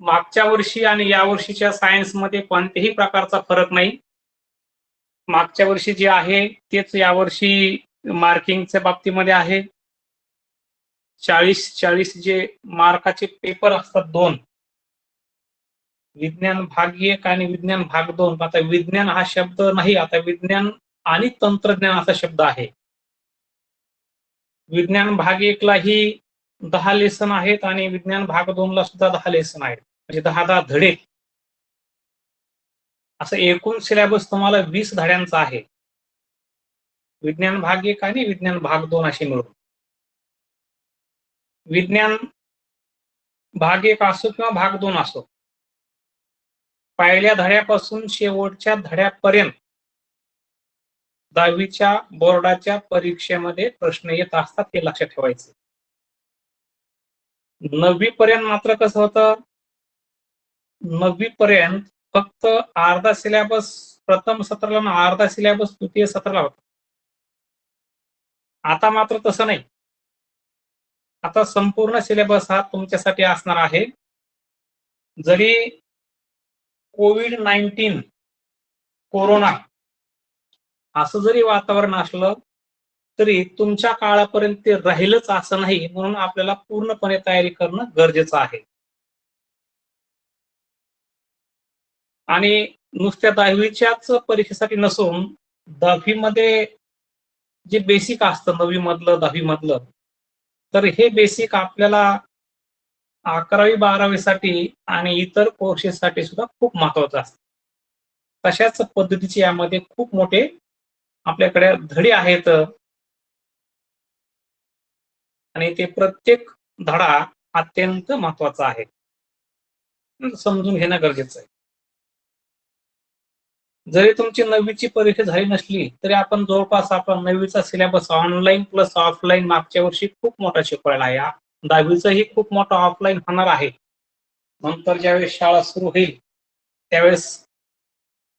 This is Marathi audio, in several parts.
मागच्या वर्षी आणि या वर्षीच्या सायन्समध्ये कोणत्याही प्रकारचा फरक नाही. मागच्या वर्षी जे आहे तेच यावर्षी मार्किंगच्या बाबतीमध्ये आहे. 40 जे मार्काचे पेपर असतात दोन, विज्ञान भाग 1 आणि विज्ञान भाग 2. आता विज्ञान हा शब्द नाही, आता विज्ञान आणि तंत्रज्ञान असा शब्द आहे. विज्ञान भाग 1 लाही 10 लेसन आहेत आणि विज्ञान भाग 2 ला सुद्धा 10 लेसन आहेत, म्हणजे 10 धडे. असं एकूण सिलेबस तुम्हाला 20 धड्यांचा आहे, विज्ञान भाग 1 आणि विज्ञान भाग 2 असे मिळून. विज्ञान भाग 1 असो किंवा भाग 2 असो, पहिल्या धड्यापासून शेवटच्या धड्यापर्यंत 10वीच्या बोर्डाच्या परीक्षेमध्ये प्रश्न येत असतात, हे लक्षात ठेवायचं. 9वी पर्यंत मात्र कसं होतं, 9वी पर्यंत फक्त अर्धा सिलेबस प्रथम सत्राला आणि अर्धा सिलेबस द्वितीय सत्राला होता. आता मात्र तसं नाही. आता संपूर्ण सिलेबस हा तुमच्यासाठी असणार आहे. जरी कोविड-19 कोरोना असं जरी वातावरण असलं तरी तुमच्या काळापर्यंत ते राहीलच असं नाही, म्हणून आपल्याला पूर्णपणे तयारी करणं गरजेचं आहे. आणि नुसत्या 10वीच्याच परीक्षेसाठी नसून 10वी मध्ये जे बेसिक असतं 9वी मधलं 10वी मधलं, तर हे बेसिक आपल्याला 11वी 12वी साठी आणि इतर कोर्सेससाठी सुद्धा खूप महत्वाचं असतं. तशाच पद्धतीचे यामध्ये खूप मोठे आपल्याकडे धडे आहेत आणि ते प्रत्येक धडा अत्यंत महत्वाचा आहे, समजून घेणं गरजेचं आहे. जरी तुमची 9वीची परीक्षा झाली नसली तरी आपण जवळपास आपला 9वीचा सिलेबस ऑनलाईन प्लस ऑफलाईन मागच्या वर्षी खूप मोठा शिकवलेला आहे. 10वीचाही खूप मोठा ऑफलाईन होणार आहे. नंतर ज्यावेळेस शाळा सुरू होईल त्यावेळेस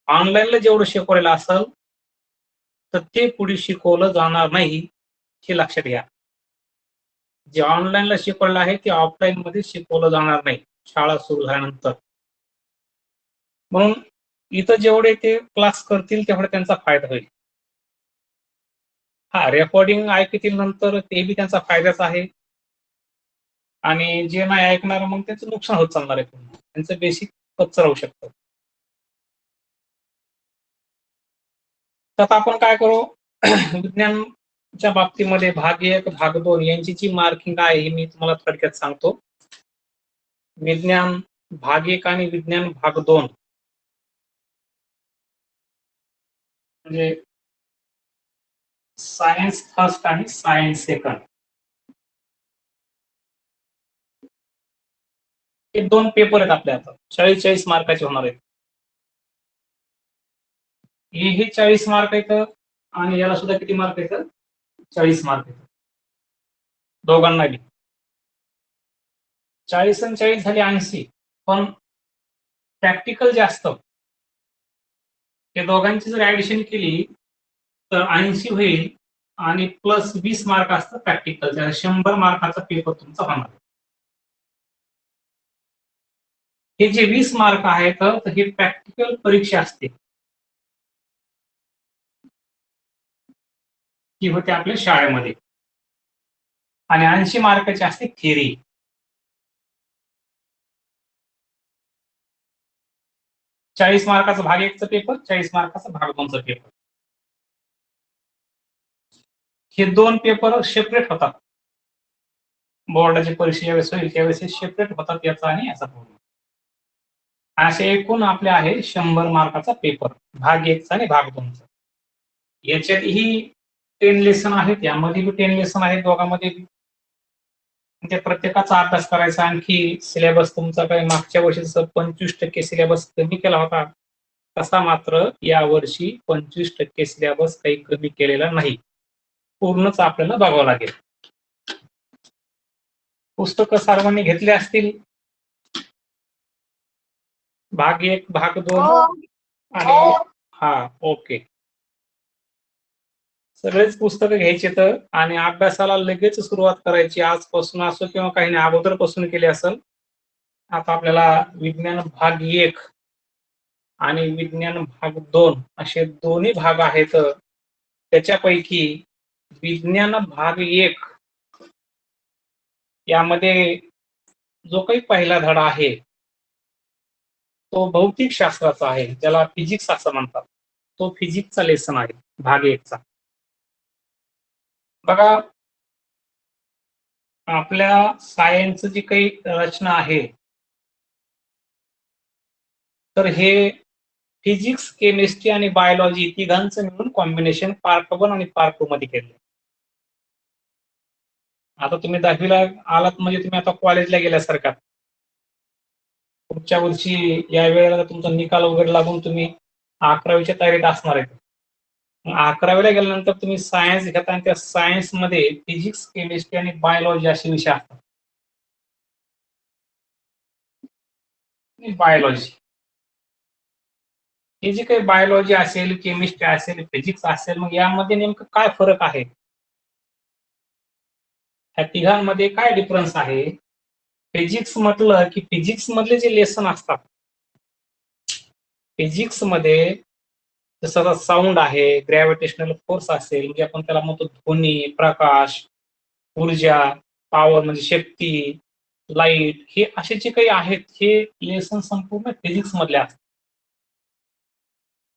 ऑनलाईनला जेवढं शिकवलेलं असेल तर ते पुढे शिकवलं जाणार नाही, हे लक्षात घ्या. जे ऑनलाईनला शिकवलं आहे ते ऑफलाईन मध्ये शिकवलं जाणार नाही शाळा सुरू झाल्यानंतर. म्हणून इथं जेवढे ते क्लास करतील तेवढा त्यांचा फायदा होईल. हा, रेकॉर्डिंग ऐकतील नंतर ते बी त्यांचा फायदाच आहे आणि जे नाही ऐकणार मग त्याचं नुकसान होत चालणार आहे, त्यांचं बेसिक कच्चं राहू शकतं. तर आपण काय करू, विज्ञानच्या बाबतीमध्ये भाग 1 भाग 2 यांची जी मार्किंग आहे ही मी तुम्हाला थोडक्यात सांगतो. विज्ञान भाग 1 आणि विज्ञान भाग 2 म्हणजे सायन्स फर्स्ट आणि सायन्स सेकंड हे 2 पेपर आहेत आपल्या आता. 40 मार्काचे होणार आहेत. हे 40 मार्क आहेत आणि याला सुद्धा किती मार्क आहेत, 40 मार्क आहेत दोघांना बी. 40 आणि 40 झाले 80, पण प्रॅक्टिकल जास्त. हे दोघांची जर ऍडिशन केली तर 80 होईल आणि प्लस 20 मार्क असतं प्रॅक्टिकल, 100 मार्काचा पेपर तुमचा होणार. हे जे 20 मार्क आहेत तर हे प्रॅक्टिकल परीक्षा असते, ती होते आपल्या शाळेमध्ये, आणि 80 मार्काची असते थिअरी. चाळीस मार्काचा भाग 1चा पेपर, 40 मार्काचा भाग 2चा पेपर. हे 2 पेपर सेपरेट होतात. बोर्डाची परीक्षा ज्यावेळेस होईल त्यावेळेस हे सेपरेट होतात, याचा आणि याचा. असे एकूण आपले आहे 100 मार्काचा पेपर, भाग 1चा आणि भाग 2चा. याच्यातही 10 लेसन आहेत, यामध्ये बी 10 लेसन आहेत दोघांमध्ये. त्या प्रत्येकाचा अभ्यास करायचा. आणखी सिलेबस तुमचा काही मागच्या वर्षी 25% सिलेबस कमी केला होता, तसा मात्र यावर्षी 25% सिलेबस काही कमी केलेला नाही, पूर्णच आपल्याला बघावं लागेल. पुस्तकं सर्वांनी घेतले असतील, भाग 1 भाग 2 आणि हा ओके, सगळेच पुस्तकं घ्यायचे तर आणि अभ्यासाला लगेच सुरुवात करायची आजपासून असो किंवा काही नाही अगोदरपासून केली असेल. आता आपल्याला विज्ञान भाग 1 आणि विज्ञान भाग 2 असे दोन्ही भाग आहेत. त्याच्यापैकी विज्ञान भाग 1 यामध्ये जो काही पहिला धडा आहे तो भौतिक शास्त्राचा आहे, ज्याला फिजिक्स असं म्हणतात. तो फिजिक्सचा लेसन आहे भाग 1 चा. बघा, आपल्या सायन्सची जी काही रचना आहे, तर हे फिजिक्स, केमिस्ट्री आणि बायोलॉजी तिघांचं मिळून कॉम्बिनेशन पार्ट 1 आणि पार्ट 2 मध्ये केलं. आता तुम्ही 10वीला आलात म्हणजे तुम्ही आता कॉलेजला गेल्यासारखा. पुढच्या वर्षी या वेळेला तुमचा निकाल वगैरे लागून तुम्ही 11वीच्या तयारीत असणार आहे. 11वीला गेल्यानंतर तुम्ही सायन्स घेता आणि त्या सायन्समध्ये फिजिक्स, केमिस्ट्री आणि बायोलॉजी असे विषय असतात. बायोलॉजी हे जे काही बायोलॉजी असेल, केमिस्ट्री असेल, फिजिक्स असेल, मग यामध्ये नेमकं काय फरक आहे? ह्या तिघांमध्ये काय डिफरन्स आहे? फिजिक्स म्हटलं की फिजिक्स मधले जे लेसन असतात, फिजिक्स मध्ये जसं साऊंड आहे, ग्रॅव्हिटेशनल फोर्स असेल, म्हणजे आपण त्याला म्हणतो ध्वनी, प्रकाश, ऊर्जा, पॉवर म्हणजे शक्ती, लाईट, हे असे जे काही आहेत हे लेसन संपूर्ण फिजिक्स मधले असतात.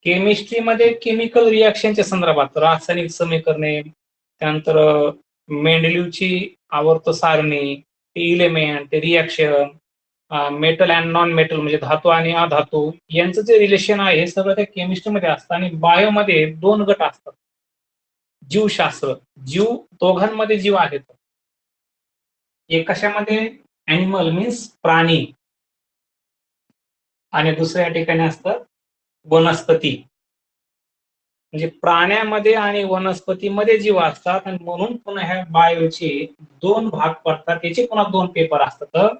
केमिस्ट्रीमध्ये केमिकल रिॲक्शनच्या संदर्भात रासायनिक समीकरणे, त्यानंतर मेंडेलिव्हची आवर्त सारणी, element, reaction, metal and non metal म्हणजे धातू आणि अधातू यांचं जे रिलेशन आहे हे सगळं त्या केमिस्ट्रीमध्ये असतं. आणि बायोमध्ये 2 गट असतात. जीवशास्त्र, जीव, दोघांमध्ये जीव आहेत. एक कशामध्ये ॲनिमल मीन्स प्राणी आणि दुसऱ्या ठिकाणी असतं वनस्पती. म्हणजे प्राण्यामध्ये आणि वनस्पतीमध्ये जीव असतात आणि म्हणून पुन्हा ह्या बायोचे 2 भाग पडतात. त्याचे पुन्हा 2 पेपर असतात,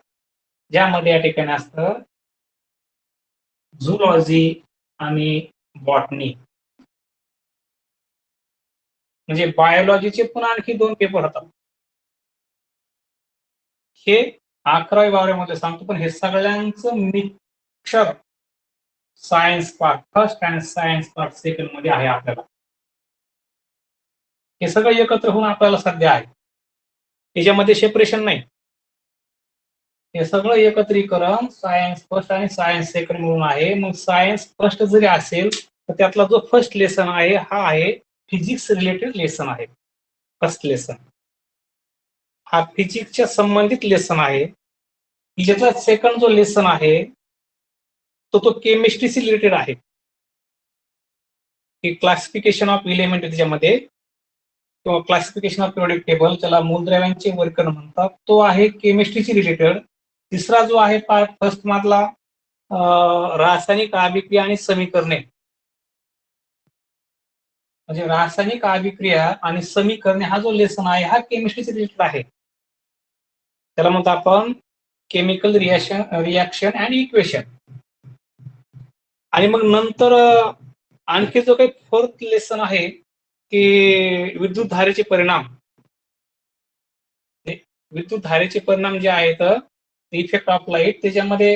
ज्यामध्ये या ठिकाणी असतं झूलॉजी आणि बॉटनी. म्हणजे बायोलॉजीचे पुन्हा आणखी 2 पेपर होतात. हे 11वी-12वी सांगतो, पण हे सगळ्यांचं मिक्सर सायन्स पार्ट फर्स्ट आणि सायन्स पार्ट सेकंड मध्ये आहे आपल्याला. हे सगळं एकत्र होऊन आपल्याला सध्या आहे. त्याच्यामध्ये सेपरेशन नाही. हे सगळं एकत्रीकरण सायन्स फर्स्ट आणि सायन्स सेकंड म्हणून आहे. मग सायन्स फर्स्ट जरी असेल तर त्यातला जो फर्स्ट लेसन आहे हा आहे फिजिक्स रिलेटेड लेसन आहे. फर्स्ट लेसन हा फिजिक्सच्या संबंधित लेसन आहे. ज्याचा सेकंड जो लेसन आहे तो केमिस्ट्रीशी रिलेटेड आहे. की क्लासिफिकेशन ऑफ इलेमेंट त्याच्यामध्ये किंवा क्लासिफिकेशन ऑफ पिरियोडिक टेबल, त्याला मूलद्रव्यांचे वर्गीकरण म्हणतात, तो आहे केमिस्ट्रीशी रिलेटेड. तिसरा जो आहे पार्ट फर्स्ट मधला रासायनिक अभिक्रिया आणि समीकरणे, म्हणजे रासायनिक अभिक्रिया आणि समीकरणे हा जो लेसन आहे हा केमिस्ट्रीशी रिलेटेड आहे. त्याला म्हणतो आपण केमिकल रिॲक्शन अँड इक्वेशन. आणि मग नंतर आणखी जो काही फोर्थ लेसन आहे की विद्युत धारेचे परिणाम. विद्युत धारेचे परिणाम जे आहेत इफेक्ट ऑफ लाईट, त्याच्यामध्ये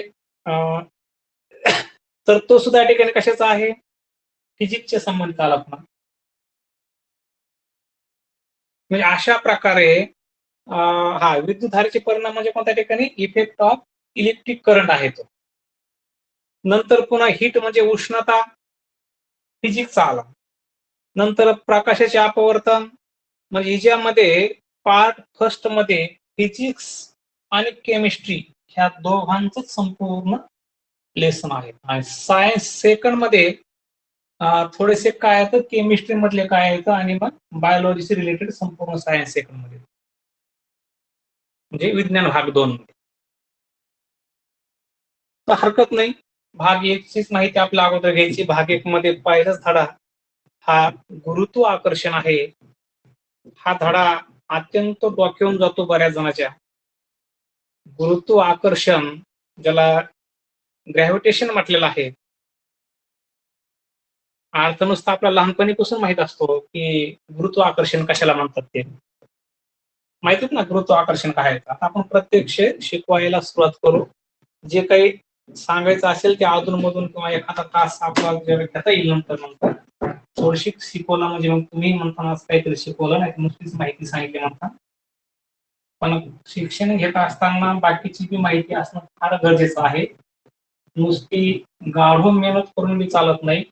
तर तो सुद्धा या ठिकाणी कशाचा आहे? फिजिक्सच्या संबंधित आला पुन्हा. म्हणजे अशा प्रकारे हा विद्युत धारेचे परिणाम म्हणजे कोणत्या ठिकाणी इफेक्ट ऑफ इलेक्ट्रिक करंट आहे तो. नंतर पुन्हा हीट म्हणजे उष्णता, फिजिक्सचा आला. नंतर प्रकाशाचे अपवर्तन, म्हणजे ज्यामध्ये पार्ट फर्स्ट मध्ये फिजिक्स आणि केमिस्ट्री ह्या दोघांचं संपूर्ण लेसन आहे. आणि सायन्स सेकंड मध्ये थोडेसे काय येतं केमिस्ट्री मधले काय येतं आणि मग बायोलॉजीशी रिलेटेड संपूर्ण सायन्स सेकंड मध्ये, म्हणजे विज्ञान भाग 2 मध्ये. तर हरकत नाही, भाग 1 चीच माहिती आपल्या अगोदर घ्यायची. भाग 1 मध्ये पहिलाच धडा हा गुरुत्वाकर्षण आहे. हा धडा अत्यंत डोक्यावून जातो बऱ्याच जणांच्या. गुरुत्वाकर्षण, ज्याला ग्रॅव्हिटेशन म्हटलेलं आहे, अर्थ नुसतं आपल्याला लहानपणीपासून माहित असतो की गुरुत्वाकर्षण कशाला म्हणतात ते माहितीच ना. गुरुत्वाकर्षण काय आहे, आता आपण प्रत्यक्ष शिकवायला सुरुवात करू. जे काही सांगायचं असेल ते अधूनमधून किंवा एखादा तास आपल्याला घेता येईल नंतर नंतर थोडीशी शिकवलं म्हणजे मग तुम्ही म्हणताना काहीतरी शिकवलं नाही नुसतीच माहिती सांगितली म्हणता. पण शिक्षण घेत असताना बाकीची जी माहिती असणं फार गरजेचं आहे. नुसती गाढून मेहनत करून बी चालत नाही.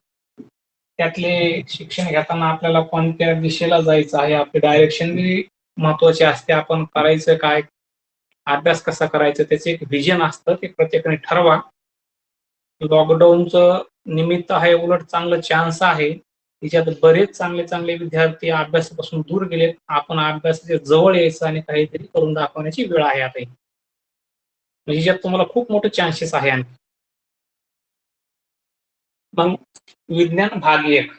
त्यातले शिक्षण घेताना आपल्याला कोणत्या दिशेला जायचं आहे, आपले डायरेक्शन बी महत्वाचे असते. आपण करायचं काय, अभ्यास कसा करायचा, त्याचे एक व्हिजन असतं, ते प्रत्येकाने ठरवा. लॉकडाऊनचं निमित्त आहे, उलट चांगलं चान्स आहे. त्याच्यात बरेच चांगले चांगले विद्यार्थी अभ्यासापासून दूर गेलेत. आपण अभ्यासाच्या जवळ यायचं आणि काहीतरी करून दाखवण्याची वेळ आहे आता ही. म्हणजे ज्यात तुम्हाला खूप मोठे चान्सेस आहे आणखी. मग विज्ञान भाग 1.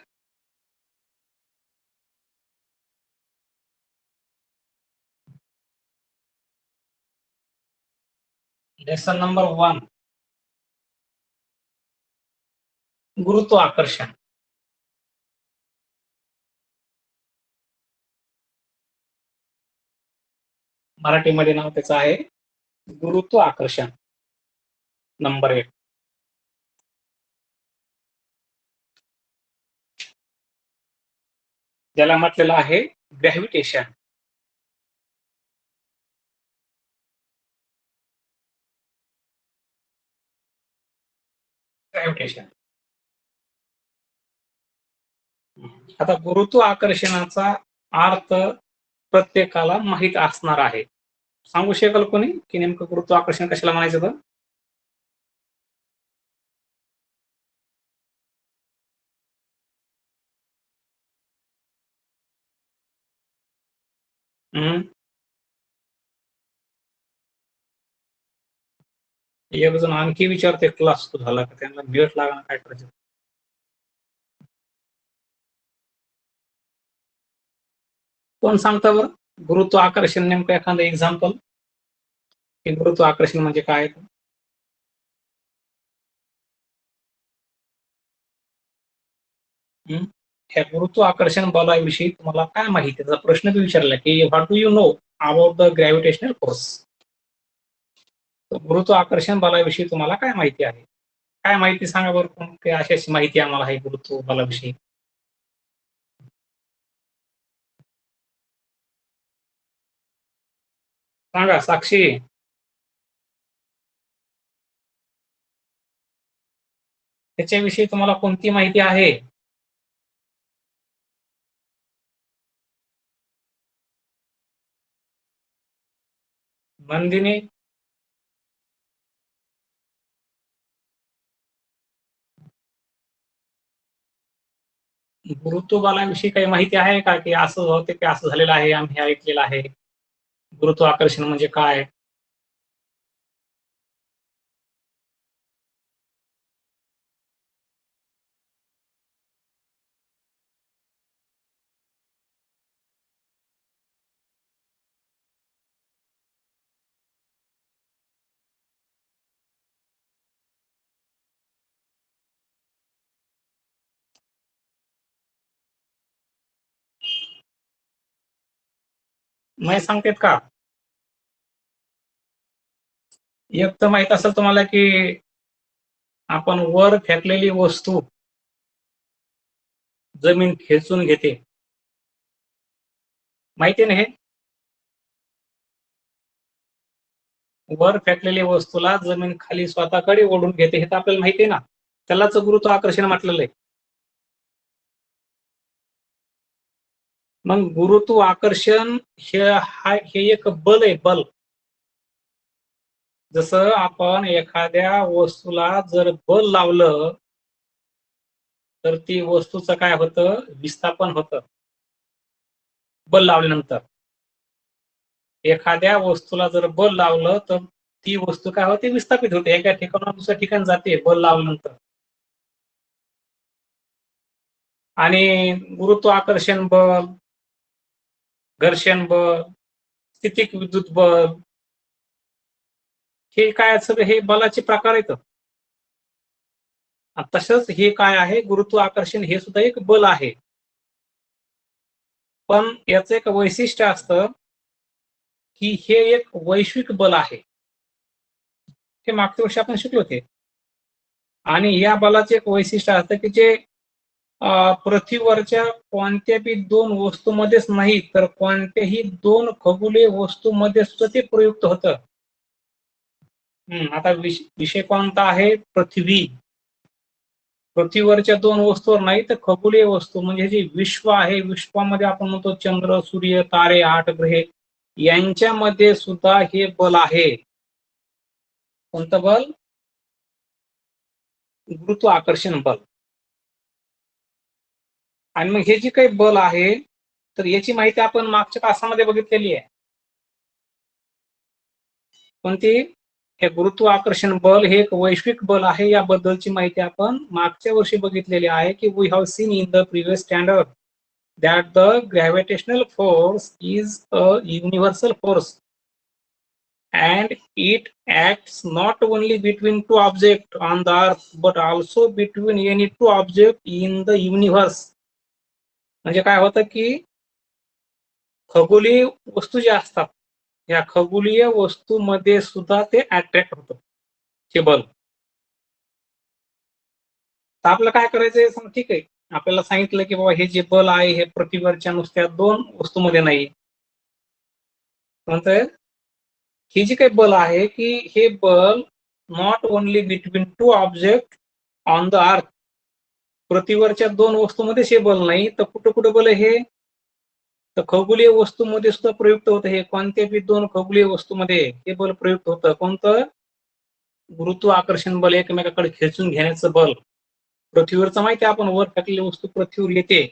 लेसन नंबर 1, गुरुत्वाकर्षण. मराठीमध्ये नाव त्याचं आहे गुरुत्वाकर्षण. नंबर 1. ज्याला म्हटलेलं आहे ग्रॅव्हिटेशन. ग्रॅव्हिटेशन. आता गुरुत्वाकर्षणाचा अर्थ प्रत्येकाला माहित असणार आहे. सांगू शकाल कोणी की नेमकं गुरुत्वाकर्षण कशाला म्हणायचं तर? हम्म. एक जण आणखी विचारते क्लास तो झाला का त्यांना भेट लागणार काय करायचं. कोण सांगता बरं गुरुत्वाकर्षण नेमकं एखादं एक्झाम्पल की गुरुत्वाकर्षण म्हणजे काय? हं. ह्या गुरुत्वाकर्षण बलाविषयी तुम्हाला काय माहिती आहे? त्याचा प्रश्न बी विचारला की what do you know about the gravitational force? गुरुत्वाकर्षण बलाविषयी तुम्हाला काय माहिती आहे? काय माहिती सांगा बरं कोणती अशी माहिती आम्हाला आहे गुरुत्व बलाविषयी? सांगा साक्षी. त्याच्याविषयी तुम्हाला कोणती माहिती आहे? नंदिनी. गुरुत्व बलाविषयी काही माहिती आहे का की असं होते की असं झालेलं आहे आम्ही हे ऐकलेलं आहे. गुरुत्वाकर्षण म्हणजे काय? नाही सांगतेत का? एक तर माहित असेल तुम्हाला की आपण वर फेकलेली वस्तू जमीन खेचून घेते. माहिती आहे ना हे? वर फेकलेली वस्तूला जमीन खाली स्वतःकडे ओढून घेते हे तर आपल्याला माहिती आहे ना. त्यालाच गुरुत्वाकर्षण म्हटलेलं आहे. मग गुरुत्वाकर्षण हे एक बल आहे बल. जसं आपण एखाद्या वस्तूला जर बल लावलं तर ती वस्तूचं काय होतं विस्थापन होतं. बल लावल्यानंतर एखाद्या वस्तूला जर बल लावलं तर ती वस्तू काय होते विस्थापित होते एका ठिकाणाहून दुसऱ्या ठिकाणी जाते बल लावल्यानंतर. आणि गुरुत्वाकर्षण बल, घर्षण बल, स्थितिक विद्युत बल हे काय सगळं हे बलाचे प्रकार आहेत. तसंच हे काय आहे गुरुत्वाकर्षण हे सुद्धा एक बल आहे. पण याचं एक वैशिष्ट्य असतं की हे एक वैश्विक बल आहे. हे मागच्या वर्षी आपण शिकलो ते. आणि या बलाचे एक वैशिष्ट्य असतं की जे पृथ्वीवरच्या कोणत्याही दोन वस्तूमध्येच नाही तर कोणत्याही दोन खगोलीय वस्तूमध्ये सुद्धा ते प्रयुक्त होतं. आता विषय कोणता आहे? पृथ्वी. पृथ्वीवरच्या दोन वस्तूवर नाही तर खगोलीय वस्तू म्हणजे जे विश्व आहे, विश्वामध्ये आपण म्हणतो चंद्र, सूर्य, तारे, 8 ग्रहे यांच्यामध्ये सुद्धा हे बल आहे. कोणतं बल? गुरुत्वाकर्षण बल. आणि मग हे जे काही बल आहे तर याची माहिती आपण मागच्या तासामध्ये बघितलेली आहे. कोणती? हे गुरुत्वाकर्षण बल हे एक वैश्विक बल आहे. याबद्दलची माहिती आपण मागच्या वर्षी बघितलेली आहे की we have seen in the previous standard that the gravitational force is a universal force and it acts not only between two objects on the earth but also between any two objects in the universe. म्हणजे काय होतं की खगोलीय वस्तू ज्या असतात या खगोलीय वस्तूमध्ये सुद्धा ते अट्रॅक्ट होतं हे बल. तर आपल्याला काय करायचंय? ठीक आहे, आपल्याला सांगितलं की बाबा हे जे बल आहे हे पृथ्वीवरच्या नुसत्या दोन वस्तूमध्ये नाही. म्हणतोय हे जे काही बल आहे की हे बल not only between two object on the earth. पृथ्वीवरच्या दोन वस्तूमध्ये हे बल नाही तर कुठं कुठं बल हे? तर खगोलीय वस्तूमध्ये सुद्धा प्रयुक्त होतं. हे कोणत्याही दोन खगोलीय वस्तूमध्ये हे बल प्रयुक्त होतं. कोणतं? गुरुत्वाकर्षण बल, एकमेकाकडे खेचून घेण्याचं बल. पृथ्वीवरचं माहिती आपण वर टाकलेली वस्तू पृथ्वीवर येते,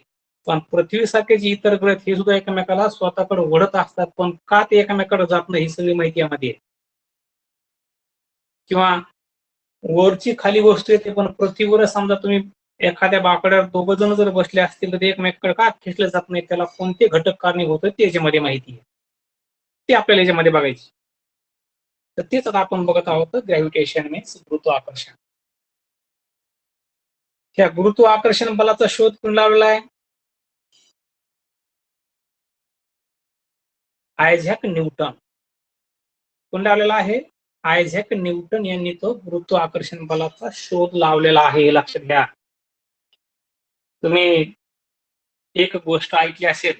पण पृथ्वीसारखे जे इतर ग्रह हे सुद्धा एकमेकाला स्वतःकडे ओढत असतात, पण का ते एकमेकाकडे जात नाही ही सगळी माहिती यामध्ये. किंवा वरची खाली वस्तू येते पण पृथ्वीवर समजा तुम्ही एखाद्या बाकड्यावर दोघ जण जर बसले असतील तर ते एकमेकाकडे का खेचले जात नाही, त्याला कोणते घटक कारणीभूत आहेत त्याच्यामध्ये माहिती आहे, ते आपल्याला याच्यामध्ये बघायची. तर तेच आता आपण बघत आहोत ग्रॅव्हिटेशन मीन्स गुरुत्वाकर्षण. त्या गुरुत्वाकर्षण बलाचा शोध कोण लावलेला आहे? Isaac Newton. कोण लावलेला आहे? आयझॅक न्यूटन यांनी तो गुरुत्वाकर्षण बलाचा शोध लावलेला आहे, हे लक्षात घ्या. तुम्ही एक गोष्ट ऐकली असेल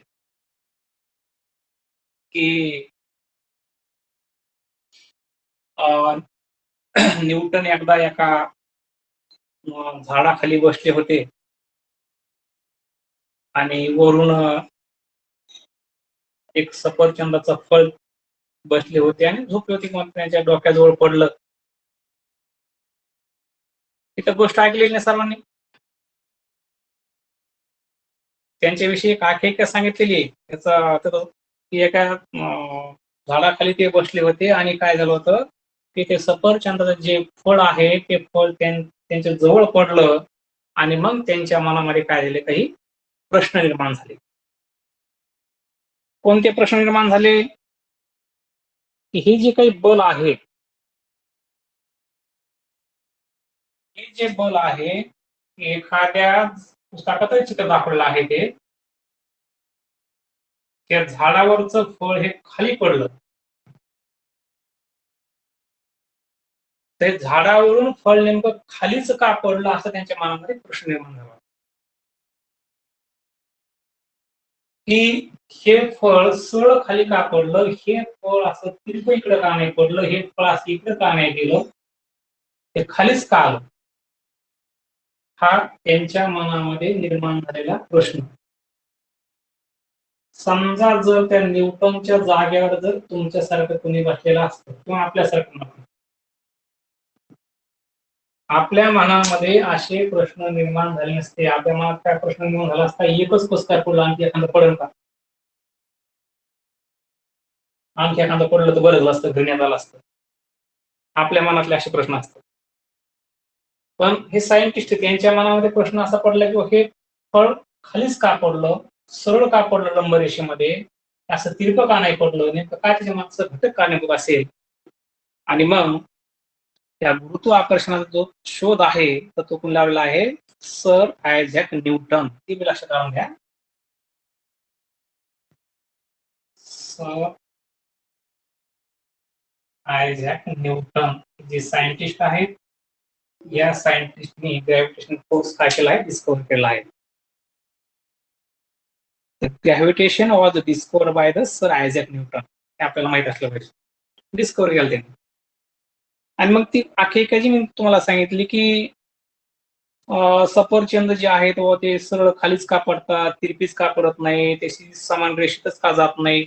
की न्यूटन एकदा एका झाडाखाली बसले होते आणि वरून एक सफरचंदाचं फळ बसले होते आणि झोपले होते, मग त्यांच्या डोक्याजवळ पडलं. इथं गोष्ट ऐकलेली नाही सर्वांनी? त्यांच्याविषयी एक आख्यायिका सांगितलेली. त्याचा एका झाडाखाली ते बसले होते आणि काय झालं होतं की ते सफरचंदाचं जे फळ आहे ते फळ त्यांच्या जवळ पडलं आणि मग त्यांच्या मनामध्ये काय झाले, काही प्रश्न निर्माण झाले. कोणते प्रश्न निर्माण झाले? की हे जे काही बल आहे, हे जे बल आहे एखाद्या पुस्तकातच चित्र दाखवलेलं आहे ते, त्या झाडावरचं फळ हे खाली पडलं, ते झाडावरून फळ नेमकं खालीच का पडलं असं त्यांच्या मनामध्ये प्रश्न निर्माण झाला. की हे फळ सरळ खाली का पडलं, हे फळ असं तिरपं इकडं का नाही पडलं, हे फळ असं इकडं का नाही गेलं, ते खालीच का आलं, हा त्यांच्या मनामध्ये निर्माण झालेला प्रश्न. समजा जर त्या न्यूटनच्या जागेवर जर तुमच्यासारखं कोणी बसलेलं असतं किंवा आपल्यासारखं नव्हतं, आपल्या मनामध्ये असे प्रश्न निर्माण झाले नसते. आपल्या मनात काय प्रश्न निर्माण झाला असता, एकच कसं काय पडलं, आणखी एखादं पडेल का, आणखी एखादं पडलं तर बरं झालं असतं, घेण्यात आलं असतं. आपल्या मनातले असे प्रश्न असतात. पण हे सायंटिस्ट त्यांच्या मनामध्ये प्रश्न असा पडला की हे फळ खालीच का पडलं, सरळ का पडलं लंब रेषेमध्ये, असं तिरपं का नाही पडलं, नेमकं काय त्याच्या मागचं घटक कारणीभूत असेल. आणि मग त्या गुरुत्वाकर्षणाचा जो शोध आहे तर तो कोण लावलेला आहे? Sir Isaac Newton. ती बी लक्षात राहून घ्या. सर आयझॅक न्यूटन जे सायंटिस्ट आहेत, या सायंटिस्टनी ग्रॅव्हिटेशन फोर्स काय केला आहे, डिस्कवर केला आहे. Gravitation was discovered by the sir Isaac Newton, हे आपल्याला माहित असलं पाहिजे. डिस्कवर केलं त्यांनी. आणि मग ती आख्यायिका जी मी तुम्हाला सांगितली की सफरचंद जे आहेत व ते सरळ खालीच का पडतात, तिरपीच का पडत नाही, त्याची समान रेषेतच का जात नाही,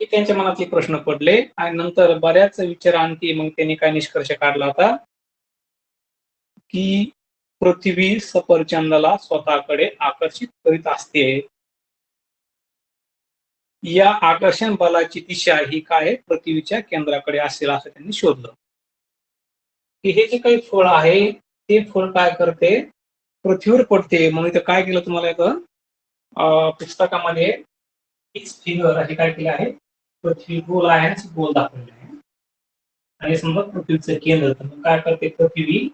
हे त्यांच्या मनातले प्रश्न पडले. आणि नंतर बऱ्याच विचारांती मग त्यांनी काय निष्कर्ष काढला होता की पृथ्वी सफरचंदाला स्वतःकडे आकर्षित करीत असते. या आकर्षण बलाची दिशा ही काय पृथ्वीच्या केंद्राकडे असेल असं त्यांनी शोधलं. की हे जे काही फळ आहे ते फळ काय करते, पृथ्वीवर पडते. म्हणून इथं काय केलं तुम्हाला इथं पुस्तकामध्ये फिगर असे काय केले आहे, पृथ्वी गोल आहे आणि गोल दाखवले आहे. आणि समजा पृथ्वीचं केंद्र, तर काय करते पृथ्वी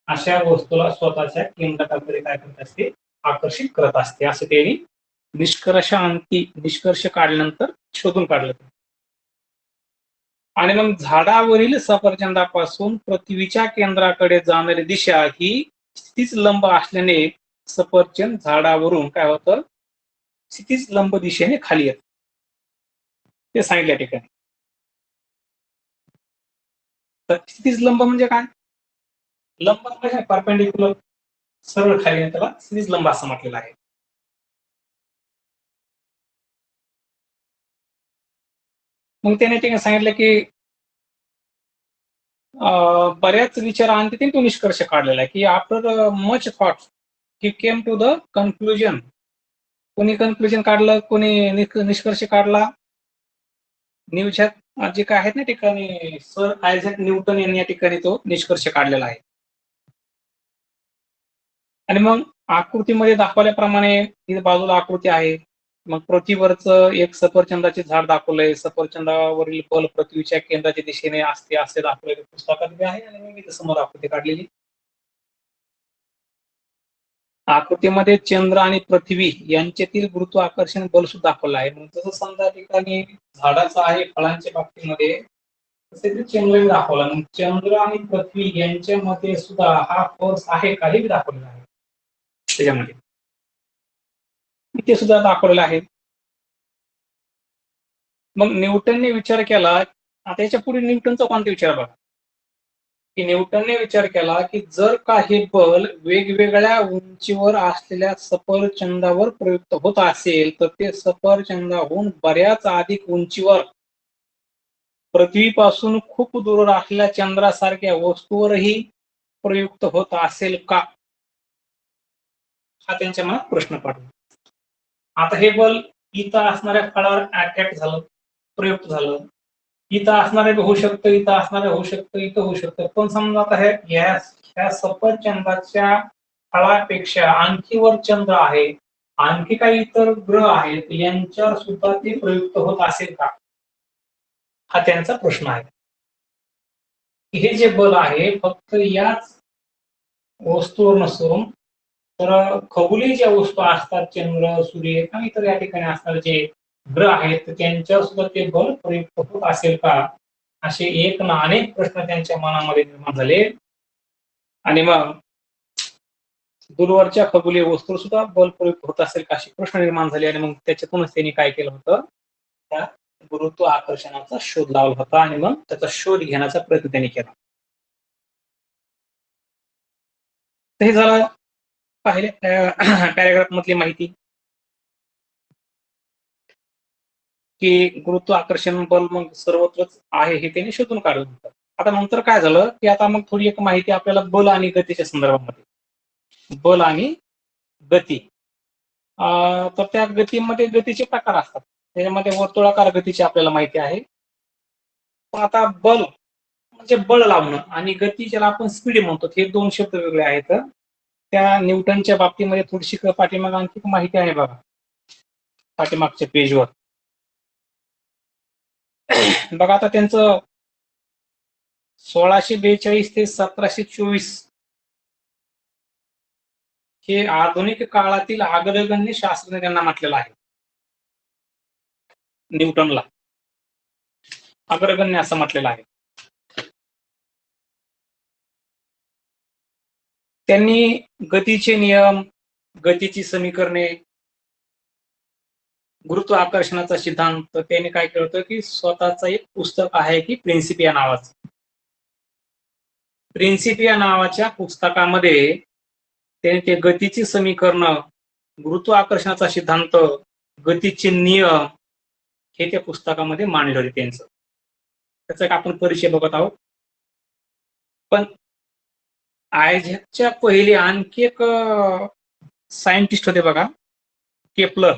अशा वस्तूला स्वतःच्या केंद्राकडे काय करत असते, आकर्षित करत असते. असं त्यांनी निष्कर्ष काढल्यानंतर शोधून काढलं. आणि मग झाडावरील सफरचंदापासून पृथ्वीच्या केंद्राकडे जाणारी दिशा ही क्षितिज लंब असल्याने सफरचंद झाडावरून काय होतं, क्षितिज लंब दिशेने खाली येत, ते सांगितल्या ठिकाणी. तर क्षितिज लंब म्हणजे काय, लंब म्हणजे परपेंडिक्युलर, सरळ खाली, त्याला क्षितिज लंब असं म्हटलेलं आहे. मग त्याने ठिकाणी सांगितलं की बऱ्याच विचारांती तो निष्कर्ष काढलेला आहे की after much thought he came to the conclusion. कोणी कन्क्लुजन काढलं, कोणी निष्कर्ष काढला, न्यूझॅक जे काय आहेत ना ठिकाणी सर आयझॅक न्यूटन यांनी या ठिकाणी तो निष्कर्ष काढलेला आहे. आणि मग आकृतीमध्ये दाखवल्याप्रमाणे इथे बाजूला आकृती आहे. मग पृथ्वीवरचं एक सफरचंदाचे झाड दाखवलंय, सफरचंदावरील बल पृथ्वीच्या केंद्राच्या दिशेने असते असे दाखवलेले पुस्तकात आहे. आणि मी इथे समोर आकृती काढलेली. आकृतीमध्ये चंद्र आणि पृथ्वी यांच्यातील गुरुत्वाकर्षण बल सुद्धा दाखवलं आहे. मग जसं समजा ठिकाणी झाडाचं आहे फळांच्या बाबतीमध्ये, तसे ते चंद्र दाखवला. मग चंद्र आणि पृथ्वी यांच्यामध्ये सुद्धा हा फोर्स आहे काही दाखवलेला आहे त्याच्यामध्ये, ते सुद्धा दाखवलेलं आहे. मग न्यूटनने विचार केला, आता याच्या पुढे न्यूटनचा कोणता विचार बघा, की न्यूटनने विचार केला की जर का हे बल वेगवेगळ्या उंचीवर असलेल्या सफरचंदावर प्रयुक्त होत असेल तर ते सफरचंदाहून बऱ्याच अधिक उंचीवर पृथ्वीपासून खूप दूर असलेल्या चंद्रासारख्या वस्तूवरही प्रयुक्त होत असेल का, हा त्यांच्या मनात प्रश्न पडला. आता हे बल इथं असणाऱ्या फळावर अटॅक झालं, प्रयुक्त झालं, इथं असणारे होऊ शकतं, इथं असणारे होऊ शकतं, इथं होऊ शकतं. पण समजा आता ह्या सफरचंदाच्या फळापेक्षा आणखी वर चंद्र आहे, आणखी काही इतर ग्रह आहेत, यांच्यावर सुद्धा ते प्रयुक्त होत असेल का, हा त्यांचा प्रश्न आहे. हे जे बल आहे फक्त याच वस्तूवर नसून तर खगोलीय ज्या वस्तू असतात, चंद्र, सूर्य किंवा इतर या ठिकाणी असणारे जे ग्रह आहेत त्यांच्यावर सुद्धा ते बल प्रयुक्त होत असेल का, असे एक ना अनेक प्रश्न त्यांच्या मनामध्ये निर्माण झाले. आणि मग दूरवरच्या खगोलीय वस्तूवर सुद्धा बल प्रयुक्त होत असेल का असे प्रश्न निर्माण झाले. आणि मग त्याच्यातूनच त्यांनी काय केलं होतं, त्या गुरुत्व आकर्षणाचा शोध लावला होता आणि मग त्याचा शोध घेण्याचा प्रयत्न त्यांनी केला. तर हे झालं पहिले पॅराग्राफ मधली माहिती की गुरुत्वाकर्षण बल मग सर्वत्रच आहे हे त्यांनी शोधून काढलं होतं. आता नंतर काय झालं की आता मग थोडी एक माहिती आपल्याला बल आणि गतीच्या संदर्भामध्ये. बल आणि गती, तर त्या गतीमध्ये गतीचे प्रकार असतात. त्याच्यामध्ये वर्तुळाकार गतीची आपल्याला माहिती आहे. पण आता बल म्हणजे बळ लावणं आणि गती ज्याला आपण स्पीड म्हणतो, हे दोन शब्द वेगळे आहेत. त्या न्यूटनच्या बाबतीमध्ये थोडीशी पाठीमाग आणखी माहिती आहे बघा, पाठीमागच्या पेजवर. बघा आता त्यांचं 1642 ते 1724 हे आधुनिक काळातील अग्रगण्य शास्त्रज्ञ त्यांना म्हटलेलं आहे न्यूटनला. अग्रगण्य असं म्हटलेलं आहे. त्यांनी गतीचे नियम, गतीची समीकरणे, गुरुत्वाकर्षणाचा सिद्धांत, त्याने काय केलं होतं की स्वतःचं एक पुस्तक आहे की प्रिन्सिपिया नावाचं. प्रिन्सिपिया नावाच्या पुस्तकामध्ये त्याने ते गतीची समीकरणं, गुरुत्वाकर्षणाचा सिद्धांत, गतीचे नियम हे त्या पुस्तकामध्ये मांडले होते त्यांचं. त्याचा एक आपण परिचय बघत आहोत. पण आयझॅकच्या पहिले आणखी एक सायंटिस्ट होते बघा, केपलर.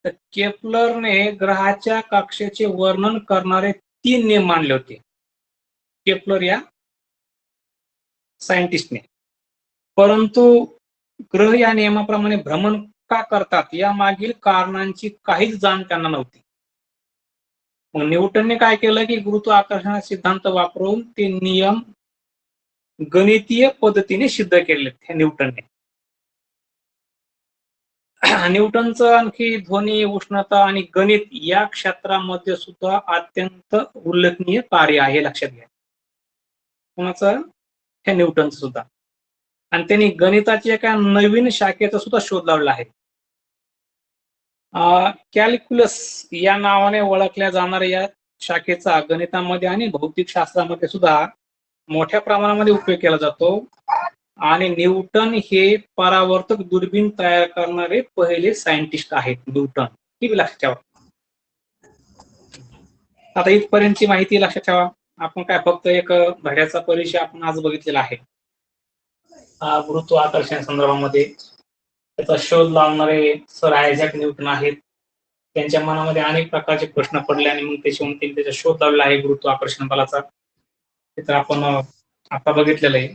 तर केपलरने ग्रहाच्या कक्षेचे वर्णन करणारे 3 नियम मांडले होते, केपलर या सायंटिस्टने. परंतु ग्रह या नियमाप्रमाणे भ्रमण का करतात या मागील कारणांची काहीच जाण त्यांना नव्हती. मग न्यूटनने काय केलं की गुरुत्वाकर्षणाचा सिद्धांत वापरून ते नियम गणितीय पद्धतीने सिद्ध केले न्यूटनने. न्यूटनचं आणखी ध्वनी, उष्णता आणि गणित या क्षेत्रामध्ये सुद्धा अत्यंत उल्लेखनीय कार्य आहे, लक्षात घ्या. कोणाचं? हे न्यूटनचं सुद्धा. आणि त्यांनी गणिताच्या एका नवीन शाखेचा सुद्धा शोध लावला आहे. कॅल्क्युलस या नावाने ओळखल्या जाणाऱ्या या शाखेचा गणितामध्ये आणि भौतिक शास्त्रामध्ये सुद्धा मोठ्या प्रमाणामध्ये उपयोग केला जातो. आणि न्यूटन हे परावर्तक दुर्बीण तयार करणारे पहिले सायंटिस्ट आहेत, न्यूटन. ही लक्षात ठेवा. आता इथपर्यंतची माहिती लक्षात ठेवा. आपण काय फक्त एक घड्याचा परिचय आपण आज बघितलेला आहे. गुरुत्वाकर्षण संदर्भामध्ये त्याचा शोध लावणारे सर आयझॅक न्यूटन आहेत. त्यांच्या मनामध्ये अनेक प्रकारचे प्रश्न पडले आणि मग त्याच्यावरून त्याचा शोध लावला आहे गुरुत्वाकर्षण बलाचा. तर आपण आता बघितलेलं आहे.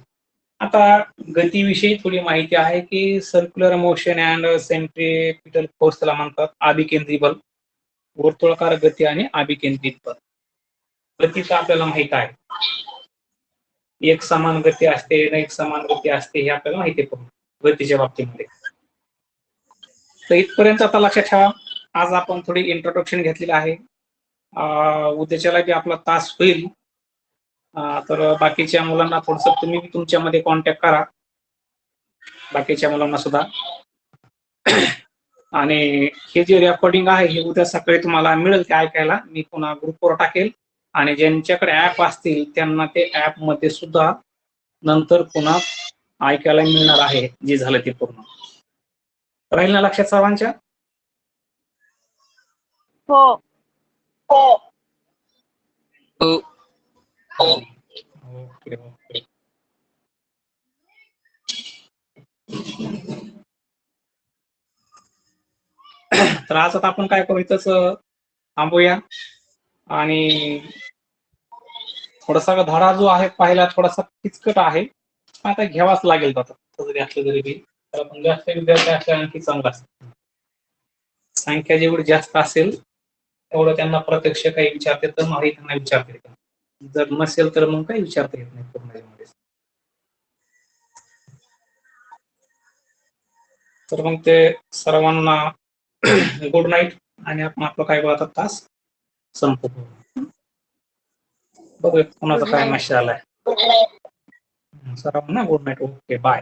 आता गतीविषयी थोडी माहिती आहे की circular motion and centripetal force त्याला म्हणतात. अभिकेंद्री बल, वर्तुळाकार गती आणि अभिकेंद्रित बल. गतीचं आपल्याला माहित आहे, एक समान गती असते ना एक समान गती असते, हे आपल्याला माहिती आहे गतीच्या बाबतीमध्ये. तर इथपर्यंत आता लक्षात ठेवा. आज आपण थोडी इंट्रोडक्शन घेतलेली आहे. उद्याच्याला बी आपला तास होईल. तर बाकीच्या मुलांना थोडस तुम्ही तुमच्यामध्ये कॉन्टॅक्ट करा, बाकीच्या मुलांना सुद्धा. आणि हे जे रेकॉर्डिंग आहे हे उद्या सकाळी तुम्हाला मिळेल ते ऐकायला. मी पुन्हा ग्रुपवर टाकेल आणि ज्यांच्याकडे ऍप असतील त्यांना ते ऍप मध्ये सुद्धा नंतर पुन्हा ऐकायला मिळणार आहे, जे झालं ते पूर्ण. राहील ना लक्षात सर्वांच्या? हो हो. Okay okay. तर आज आता आपण काय करू, इथंच थांबूया. आणि थोडासा धडा जो आहे पाहिला थोडासा किचकट आहे, आता घ्यावाच लागेल. आता जरी असलं तरी बी आपण जास्त विद्यार्थी असल्या आणखी चांगला असतं. संख्या जेवढी जास्त असेल तेवढं त्यांना प्रत्यक्ष काही विचारते तर नाही त्यांना विचारता येत. जर नसेल तर मग काही विचारता येत नाही पूर्ण. तर मग ते सर्वांना गुड नाईट. आणि आपण आपलं काय बोलतात तास संपवू. बघूया कोणाचा काय मेसेज आलाय. सर्वांना गुड नाईट. Okay bye.